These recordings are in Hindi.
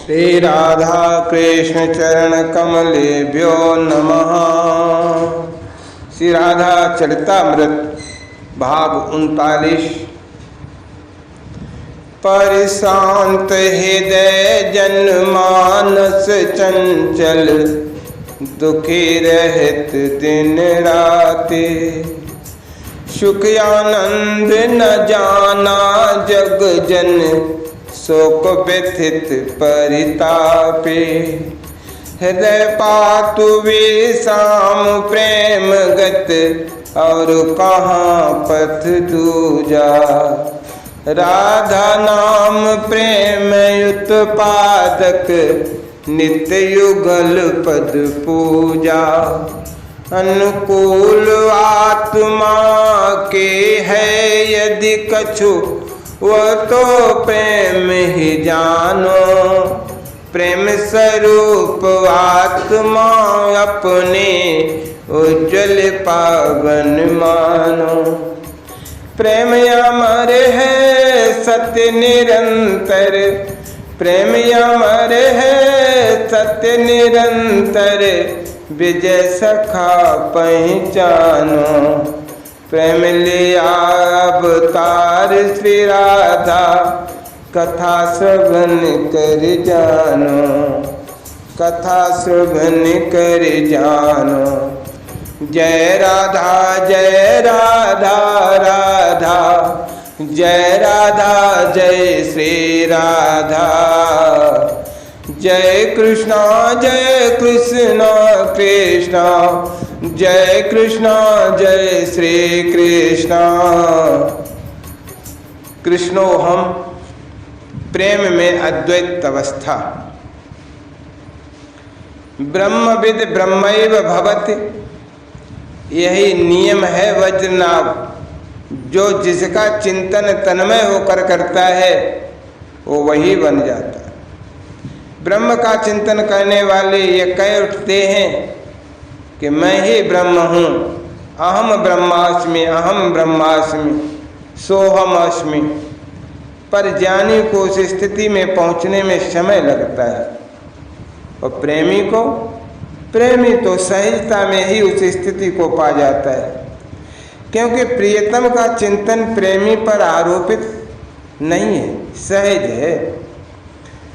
श्री राधा कृष्ण चरण कमलेभ्यो नमः। श्री राधा चरितामृत भाग 39। परिशांत हृदय जनमानस चंचल, दुखी रहत दिन राते। सुख आनंद न जाना जग जन, शोक व्यथित परितापे। हृदय पातु विषाम प्रेम गत, और कहाँ पथ दूजा। राधा नाम प्रेम उत्पादक, नित्य युगल पद पूजा। अनुकूल आत्मा के है यदि कछु, वह तो प्रेम ही जानो। प्रेम स्वरूप आत्मा अपने, उज्जवल पावन मानो। प्रेम अमर है सत्य निरंतर, प्रेम अमर है सत्य निरंतर। विजय सखा पहचानो, प्रेम लिया अवतार श्री राधा। कथा श्रवण कर जानो, कथा श्रवण कर जानो। जय राधा राधा, जय राधा जय श्री राधा। जय कृष्णा कृष्णा, जय कृष्णा जय श्री कृष्णा। कृष्णो हम, प्रेम में अद्वैत अवस्था। ब्रह्मविद ब्रह्मैव भवति, यही नियम है वज्रनाभ। जो जिसका चिंतन तन्मय होकर करता है वो वही बन जाता है। ब्रह्म का चिंतन करने वाले ये कह उठते हैं कि मैं ही ब्रह्म हूँ, अहम ब्रह्मास्मि, अहम ब्रह्मास्मि, सोहम अस्मि। पर ज्ञानी को उस स्थिति में पहुँचने में समय लगता है, और प्रेमी तो सहजता में ही उस स्थिति को पा जाता है। क्योंकि प्रियतम का चिंतन प्रेमी पर आरोपित नहीं है, सहज है।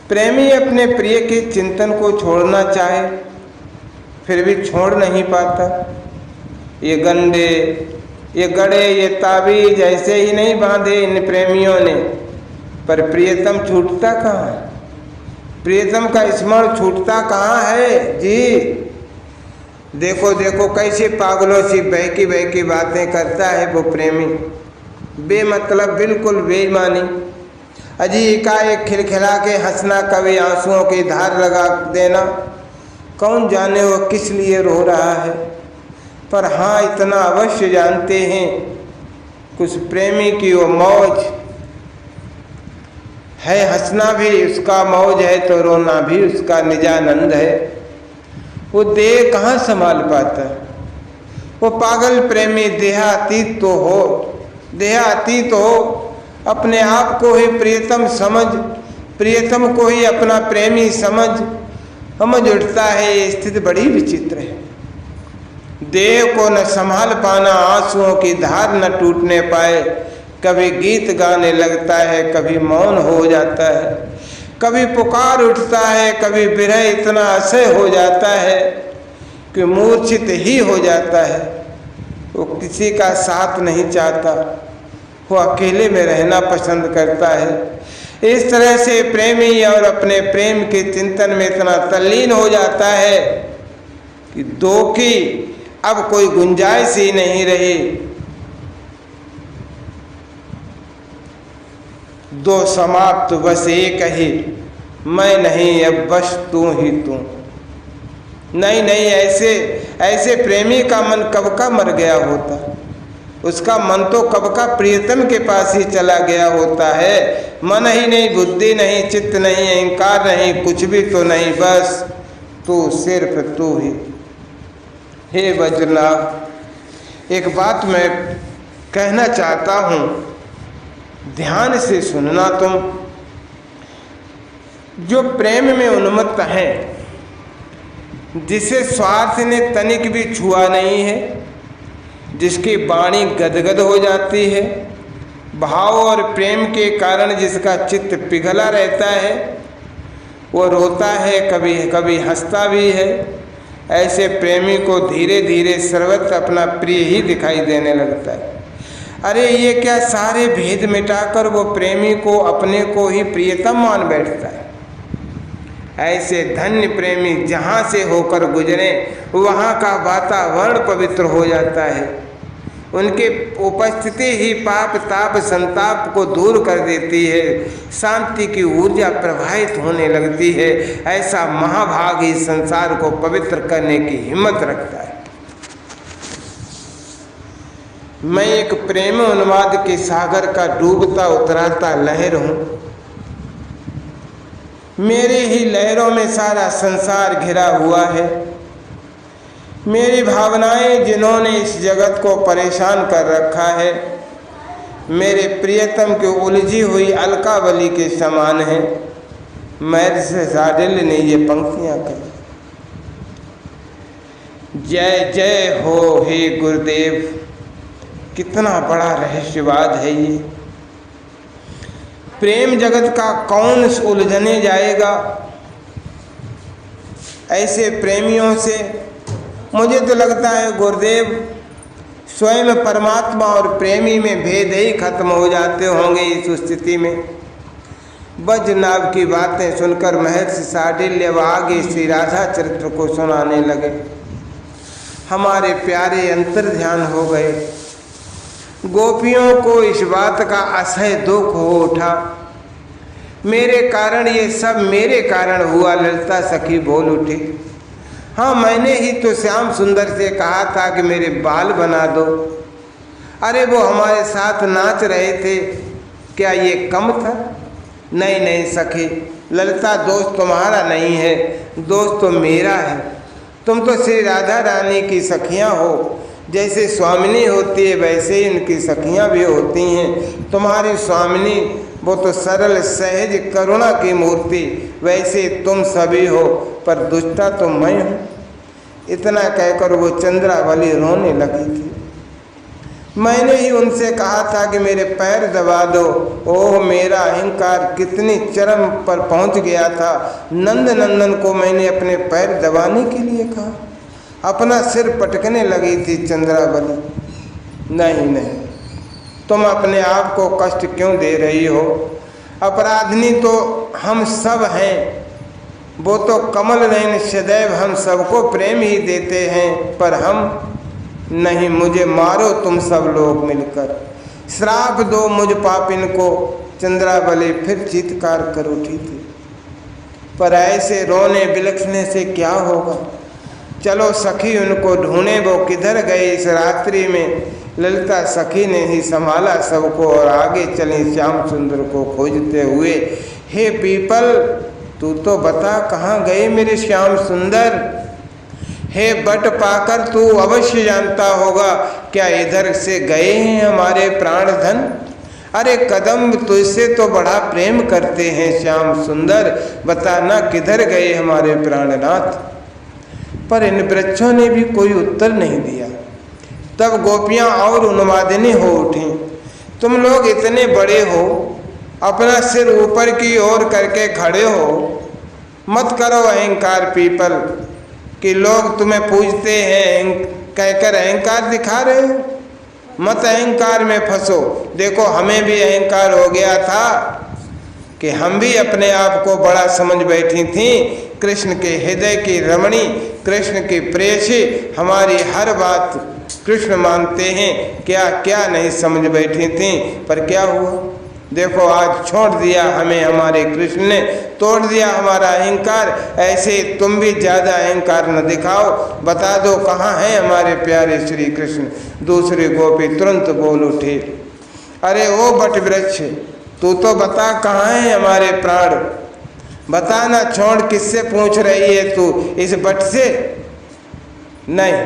प्रेमी अपने प्रिय के चिंतन को छोड़ना चाहे फिर भी छोड़ नहीं पाता। ये गंडे, ये गड़े, ये ताबीज ऐसे ही नहीं बांधे इन प्रेमियों ने, पर प्रियतम छूटता कहाँ है? प्रियतम का स्मरण छूटता कहाँ है जी? देखो देखो कैसे पागलों सी बहकी बातें करता है वो प्रेमी, बेमतलब, बिल्कुल बेईमानी। अजी एकाएक खिलखिला के हंसना, कभी आंसुओं की धार लगा देना। कौन जाने वो किस लिए रो रहा है। पर हाँ, इतना अवश्य जानते हैं कुछ प्रेमी की वो मौज है। हंसना भी उसका मौज है तो रोना भी उसका निजानंद है। वो देह कहाँ संभाल पाता है। वो पागल प्रेमी देहातीत तो हो, अपने आप को ही प्रियतम समझ, प्रियतम को ही अपना प्रेमी समझ उठता है। ये स्थिति बड़ी विचित्र है। देह को न संभाल पाना, आंसुओं की धार न टूटने पाए। कभी गीत गाने लगता है, कभी मौन हो जाता है, कभी पुकार उठता है, कभी विरह इतना असह्य हो जाता है कि मूर्छित ही हो जाता है। वो किसी का साथ नहीं चाहता, वो अकेले में रहना पसंद करता है। इस तरह से प्रेमी और अपने प्रेम के चिंतन में इतना तल्लीन हो जाता है कि दो की अब कोई गुंजाइश ही नहीं रही। दो समाप्त बस एक ही, मैं नहीं अब बस तू ही तू। नहीं, ऐसे प्रेमी का मन कब का मर गया होता। उसका मन तो कब का प्रियतम के पास ही चला गया होता है। मन ही नहीं, बुद्धि नहीं, चित्त नहीं, अहंकार नहीं, कुछ भी तो नहीं, बस तू, सिर्फ तू ही। हे वज्रनाभ, एक बात मैं कहना चाहता हूँ, ध्यान से सुनना तुम। जो प्रेम में उन्मत्त हैं, जिसे स्वार्थ ने तनिक भी छुआ नहीं है, जिसकी वाणी गदगद हो जाती है, भाव और प्रेम के कारण जिसका चित्त पिघला रहता है, वो रोता है, कभी कभी हंसता भी है। ऐसे प्रेमी को धीरे धीरे सर्वत्र अपना प्रिय ही दिखाई देने लगता है। अरे ये क्या, सारे भेद मिटाकर वो प्रेमी को अपने को ही प्रियतम मान बैठता है। ऐसे धन्य प्रेमी जहाँ से होकर गुजरे वहाँ का वातावरण पवित्र हो जाता है। उनकी उपस्थिति ही पाप ताप संताप को दूर कर देती है, शांति की ऊर्जा प्रवाहित होने लगती है। ऐसा महाभाग इस संसार को पवित्र करने की हिम्मत रखता है। मैं एक प्रेम उन्माद के सागर का डूबता उतराता लहर हूँ। मेरी ही लहरों में सारा संसार घिरा हुआ है। मेरी भावनाएं जिन्होंने इस जगत को परेशान कर रखा है, मेरे प्रियतम की उलझी हुई अलकावली के समान है। महर्षि साडिल्य ने ये पंक्तियां कही। जय जय हो हे गुरुदेव। कितना बड़ा रहस्यवाद है ये। प्रेम जगत का कौन उलझने जाएगा। ऐसे प्रेमियों से मुझे तो लगता है गुरुदेव स्वयं परमात्मा और प्रेमी में भेद ही खत्म हो जाते होंगे इस स्थिति में। बजनाभ की बातें सुनकर महर्षि साडिल्य आगे श्री राधा चरित्र को सुनाने लगे। हमारे प्यारे अंतर ध्यान हो गए। गोपियों को इस बात का असह्य दुख हो उठा। मेरे कारण, ये सब मेरे कारण हुआ, ललिता सखी बोल उठी। हाँ, मैंने ही तो श्याम सुंदर से कहा था कि मेरे बाल बना दो। अरे वो हमारे साथ नाच रहे थे, क्या ये कम था? नहीं नहीं सखी, ललिता दोस्त तुम्हारा नहीं है, दोस्त तो मेरा है। तुम तो श्री राधा रानी की सखियाँ हो। जैसे स्वामिनी होती है वैसे ही उनकी सखियाँ भी होती हैं। तुम्हारी स्वामिनी वो तो सरल सहज करुणा की मूर्ति, वैसे तुम सभी हो, पर दुष्टा तो मैं हूँ। इतना कहकर वो चंद्रावली रोने लगी थी। मैंने ही उनसे कहा था कि मेरे पैर दबा दो। ओह, मेरा अहंकार कितनी चरम पर पहुँच गया था। नंद नंदन को मैंने अपने पैर दबाने के लिए कहा। अपना सिर पटकने लगी थी चंद्रावली। नहीं नहीं, तुम अपने आप को कष्ट क्यों दे रही हो? अपराधनी तो हम सब हैं। वो तो कमल नयन सदैव हम सबको प्रेम ही देते हैं, पर हम नहीं। मुझे मारो तुम सब लोग मिलकर, श्राप दो मुझ पापिन को। चंद्रावली फिर चीत्कार कर उठी थी। पर ऐसे रोने बिलखने से क्या होगा। चलो सखी उनको ढूंढे, वो किधर गए इस रात्रि में। ललिता सखी ने ही संभाला सबको और आगे चली श्याम सुंदर को खोजते हुए। हे पीपल, तू तो बता कहाँ गए मेरे श्याम सुंदर। हे बट पाकर, तू अवश्य जानता होगा, क्या इधर से गए हैं हमारे प्राण धन। अरे कदम तुझसे तो बड़ा प्रेम करते हैं श्याम सुंदर, बताना किधर गए हमारे प्राणनाथ। पर इन वृक्षों ने भी कोई उत्तर नहीं दिया। तब गोपियां और उन्मादिनी हो उठी। तुम लोग इतने बड़े हो, अपना सिर ऊपर की ओर करके खड़े हो। मत करो अहंकार पीपल कि लोग तुम्हें पूजते हैं कहकर अहंकार दिखा रहे हो। मत अहंकार में फंसो। देखो, हमें भी अहंकार हो गया था कि हम भी अपने आप को बड़ा समझ बैठी थी। कृष्ण के हृदय की रमणी, कृष्ण की प्रेयसी, हमारी हर बात कृष्ण मानते हैं। क्या क्या नहीं समझ बैठी थी, पर क्या हुआ? देखो, आज छोड़ दिया हमें हमारे कृष्ण ने, तोड़ दिया हमारा अहंकार। ऐसे तुम भी ज़्यादा अहंकार न दिखाओ। बता दो कहाँ हैं हमारे प्यारे श्री कृष्ण। दूसरी गोपी तुरंत बोल उठी, अरे ओ बट वृक्ष, तू तो बता कहाँ है हमारे प्राण। बता ना, छोड़ किससे पूछ रही है तू, इस बट से? नहीं,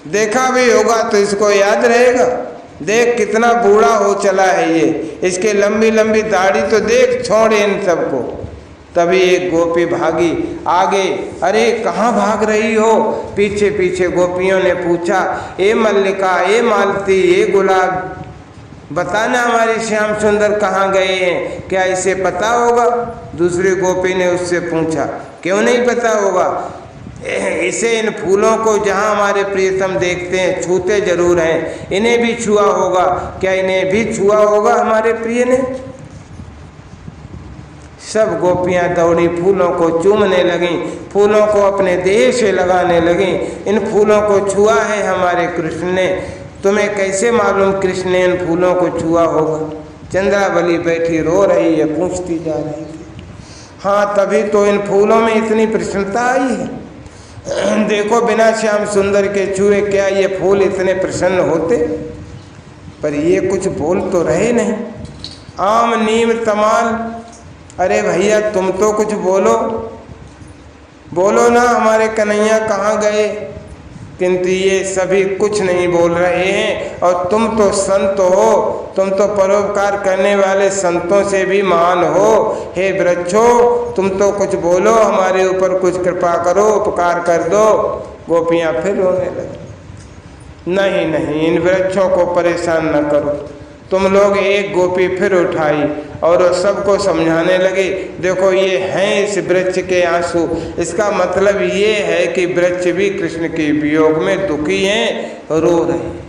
देखा भी होगा तो इसको याद रहेगा। देख कितना बूढ़ा हो चला है ये, इसके लंबी लंबी दाढ़ी तो देख। छोड़ इन सबको, तभी एक गोपी भागी आगे। अरे कहाँ भाग रही हो? पीछे पीछे गोपियों ने पूछा, ए मल्लिका, ए मालती, ए गुलाब, बताना हमारे श्याम सुंदर कहाँ गए हैं, क्या इसे पता होगा? दूसरी गोपी ने उससे पूछा, क्यों नहीं पता होगा? इसे, इन फूलों को जहाँ हमारे प्रियतम देखते हैं छूते जरूर हैं, इन्हें भी छुआ होगा, क्या इन्हें भी छुआ होगा हमारे प्रिय ने? सब गोपियां दौड़ी, फूलों को चूमने लगीं, फूलों को अपने देह से लगाने लगीं। इन फूलों को छुआ है हमारे कृष्ण ने। तुम्हें कैसे मालूम कृष्ण ने इन फूलों को छुआ होगा? चंद्रावली बैठी रो रही है, पूछती जा रही थी। हाँ, तभी तो इन फूलों में इतनी प्रसन्नता आई है। देखो, बिना श्याम सुंदर के छुए क्या ये फूल इतने प्रसन्न होते? पर ये कुछ बोल तो रहे नहीं। आम, नीम, तमाल, अरे भैया तुम तो कुछ बोलो, बोलो ना, हमारे कन्हैया कहाँ गए? किंतु ये सभी कुछ नहीं बोल रहे हैं। और तुम तो संत हो, तुम तो परोपकार करने वाले संतों से भी महान हो। हे वृक्षो, तुम तो कुछ बोलो, हमारे ऊपर कुछ कृपा करो, उपकार कर दो। गोपियाँ फिर रोने लगी। नहीं नहीं, इन वृक्षों को परेशान न करो। तुम लोग, एक गोपी फिर उठाई और सबको समझाने लगे, देखो ये हैं इस वृक्ष के आंसू। इसका मतलब ये है कि वृक्ष भी कृष्ण के वियोग में दुखी हैं, रो रहे हैं।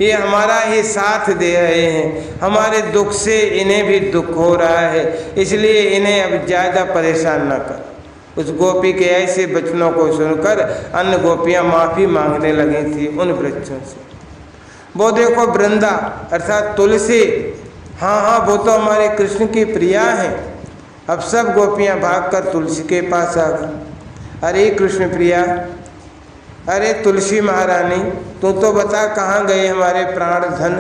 ये हमारा ही साथ दे रहे हैं, हमारे दुख से इन्हें भी दुख हो रहा है, इसलिए इन्हें अब ज़्यादा परेशान न कर। उस गोपी के ऐसे वचनों को सुनकर अन्य गोपियाँ माफ़ी मांगने लगी थी उन वृक्षों से। वो देखो वृंदा अर्थात तुलसी, हाँ हाँ, वो तो हमारे कृष्ण की प्रिया हैं। अब सब गोपियाँ भागकर तुलसी के पास आ गई। अरे कृष्ण प्रिया, अरे तुलसी महारानी, तू तो बता कहाँ गए हमारे प्राण धन?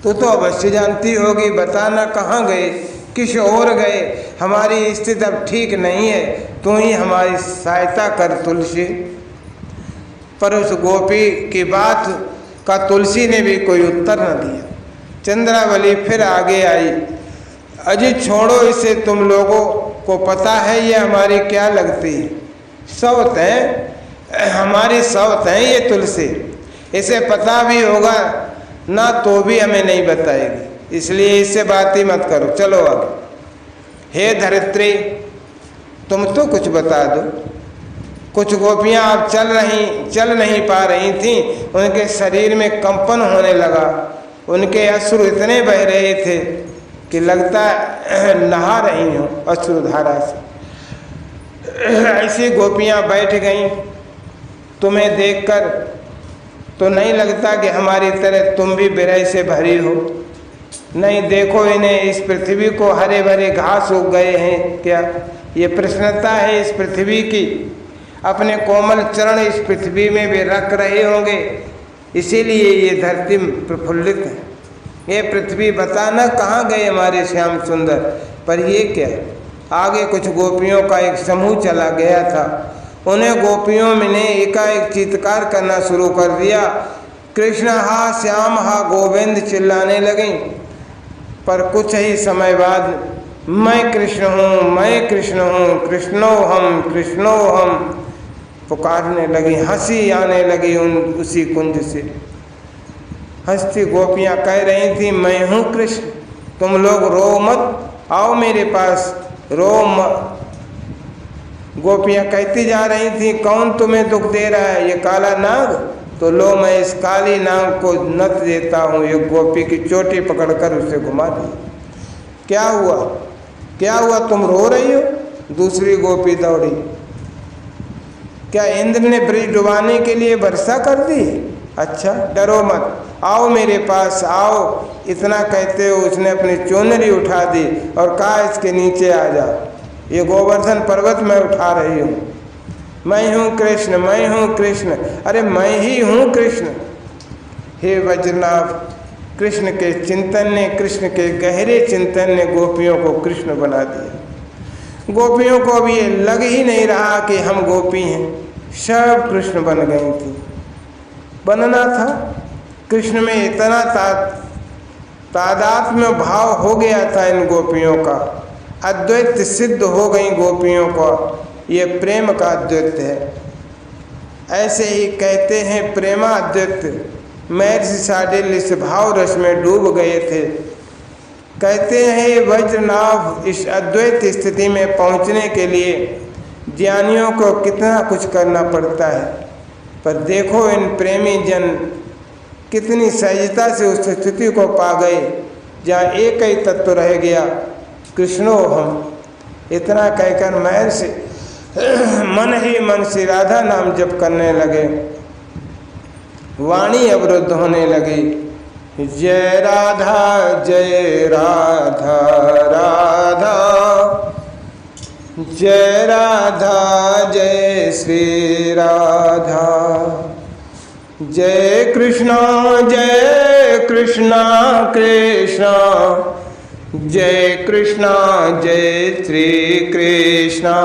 तू तो अवश्य जानती होगी, बताना कहाँ गए, किस ओर गए? हमारी स्थिति अब ठीक नहीं है, तू ही हमारी सहायता कर तुलसी। पर उस गोपी की बात का तुलसी ने भी कोई उत्तर न दिया। चंद्रावली फिर आगे आई। अजी छोड़ो इसे, तुम लोगों को पता है ये हमारी क्या लगती है? सवत है, हमारी सवत है ये तुलसी। इसे पता भी होगा ना तो भी हमें नहीं बताएगी, इसलिए इससे बात ही मत करो, चलो आगे। हे धरित्री, तुम तो कुछ बता दो। कुछ गोपियाँ अब चल नहीं पा रही थीं, उनके शरीर में कंपन होने लगा, उनके अश्रु इतने बह रहे थे कि लगता नहा रही हों अश्रुधारा से। ऐसी गोपियाँ बैठ गईं। तुम्हें देखकर तो नहीं लगता कि हमारी तरह तुम भी विरह से भरी हो? नहीं, देखो इन्हें, इस पृथ्वी को हरे भरे घास उग गए हैं क्या? ये प्रसन्नता है इस पृथ्वी की। अपने कोमल चरण इस पृथ्वी में वे रख रहे होंगे, इसीलिए ये धरती प्रफुल्लित है। ये पृथ्वी बताना कहाँ गए हमारे श्याम सुंदर? पर ये क्या, आगे कुछ गोपियों का एक समूह चला गया था। उन्हें गोपियों ने एकाएक चीत्कार करना शुरू कर दिया। कृष्ण हा, श्याम हा, गोविंद चिल्लाने लगीं। पर कुछ ही समय बाद मैं कृष्ण हूँ, मैं कृष्ण हूँ, कृष्णो हम पुकारने लगी। हंसी आने लगी उसी कुंज से। हंसती गोपियाँ कह रही थी, मैं हूँ कृष्ण, तुम लोग रो मत, आओ मेरे पास, रो मत। गोपियाँ कहती जा रही थी, कौन तुम्हें दुख दे रहा है? ये काला नाग? तो लो मैं इस काली नाग को नत देता हूँ। ये गोपी की चोटी पकड़कर उसे घुमा दी। क्या हुआ, क्या हुआ, तुम रो रही हो? दूसरी गोपी दौड़ी। क्या इंद्र ने ब्रज डुबाने के लिए वर्षा कर दी? अच्छा, डरो मत, आओ मेरे पास आओ। इतना कहते हो उसने अपनी चोनरी उठा दी और कहा, इसके नीचे आ जा, ये गोवर्धन पर्वत मैं उठा रही हूँ। मैं हूँ कृष्ण, मैं हूँ कृष्ण। अरे मैं ही हूँ कृष्ण। हे वज्रनाभ, कृष्ण के चिंतन ने, कृष्ण के गहरे चिंतन ने गोपियों को कृष्ण बना दिया। गोपियों को अब ये लग ही नहीं रहा कि हम गोपी हैं, सब कृष्ण बन गई थी। बनना था, कृष्ण में इतना तादात्म्य भाव हो गया था इन गोपियों का। अद्वैत सिद्ध हो गई गोपियों को। ये प्रेम का अद्वैत है। ऐसे ही कहते हैं प्रेमाद्वैत। महर्षि शार्दुल इस भाव रस में डूब गए थे। कहते हैं वज्रनाभ इस अद्वैत स्थिति में पहुंचने के लिए ज्ञानियों को कितना कुछ करना पड़ता है, पर देखो इन प्रेमी जन कितनी सहजता से उस स्थिति को पा गए जहाँ एक ही तत्व रह गया, कृष्णो हम। इतना कहकर महर्षि मन ही मन से राधा नाम जप करने लगे। वाणी अवरुद्ध होने लगी। जय राधा जय राधा राधा, जय राधा जय श्री राधा, जय कृष्णा कृष्णा जय कृष्णा जय श्री कृष्णा।